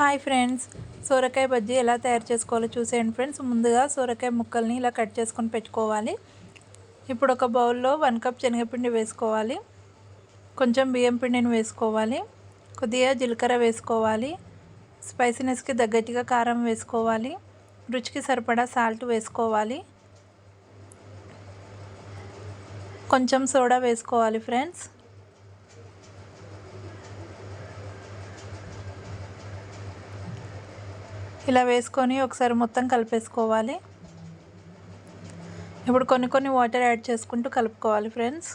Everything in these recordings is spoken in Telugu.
హాయ్ ఫ్రెండ్స్, సొరకాయ బజ్జీ ఎలా తయారు చేసుకోవాలో చూసేయండి ఫ్రెండ్స్. ముందుగా సొరకాయ ముక్కల్ని ఇలా కట్ చేసుకొని పెట్టుకోవాలి. ఇప్పుడు ఒక బౌల్లో 1 కప్ శనగపిండి వేసుకోవాలి. కొంచెం బియ్యం పిండిని వేసుకోవాలి. కొద్దిగా జీలకర్ర వేసుకోవాలి. స్పైసీనెస్కి తగ్గట్టుగా కారం వేసుకోవాలి. రుచికి సరిపడా సాల్ట్ వేసుకోవాలి. కొంచెం సోడా వేసుకోవాలి ఫ్రెండ్స్. ఇలా వేసుకొని ఒకసారి మొత్తం కలిపేసుకోవాలి. ఇప్పుడు కొన్ని వాటర్ యాడ్ చేసుకుంటూ కలుపుకోవాలి ఫ్రెండ్స్.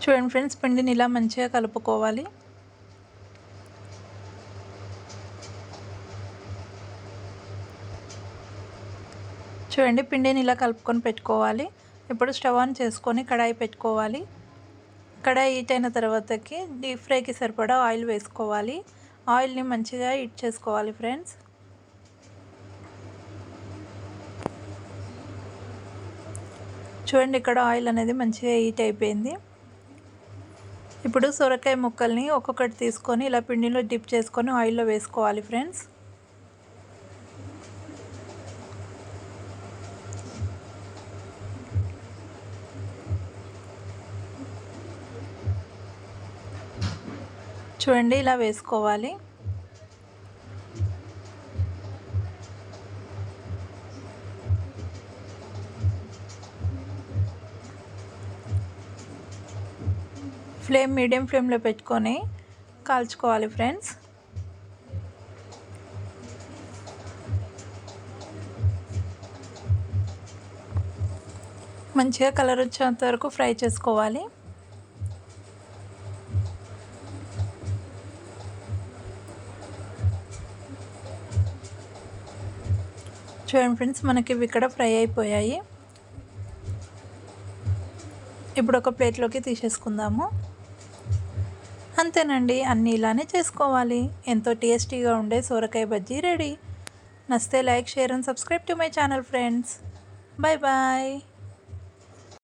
చూడండి ఫ్రెండ్స్, పిండిని ఇలా మంచిగా కలుపుకోవాలి. చూడండి, పిండిని ఇలా కలుపుకొని పెట్టుకోవాలి. ఇప్పుడు స్టవ్ ఆన్ చేసుకొని కడాయి పెట్టుకోవాలి. కడాయి హీట్ అయిన తర్వాతకి డీప్ ఫ్రైకి సరిపడా ఆయిల్ వేసుకోవాలి. ఆయిల్ని మంచిగా హీట్ చేసుకోవాలి ఫ్రెండ్స్. చూడండి, ఇక్కడ ఆయిల్ అనేది మంచిగా హీట్ అయిపోయింది. ఇప్పుడు సొరకాయ ముక్కల్ని ఒక్కొక్కటి తీసుకొని ఇలా పిండిలో డిప్ చేసుకొని ఆయిల్లో వేసుకోవాలి ఫ్రెండ్స్. చూడండి, ఇలా వేసుకోవాలి. మీడియం ఫ్లేమ్లో పెట్టుకొని కాల్చుకోవాలి ఫ్రెండ్స్. మంచిగా కలర్ వచ్చేంత వరకు ఫ్రై చేసుకోవాలి. చూడండి ఫ్రెండ్స్, మనకి ఇవి ఇక్కడ ఫ్రై అయిపోయాయి. ఇప్పుడు ఒక ప్లేట్లోకి తీసేసుకుందాము. అంతేనండి, అన్నీ ఇలానే చేసుకోవాలి. ఎంతో టేస్టీగా ఉండే సొరకాయ బజ్జీ రెడీ. నచ్చితే like, share and subscribe to my channel friends. Bye bye.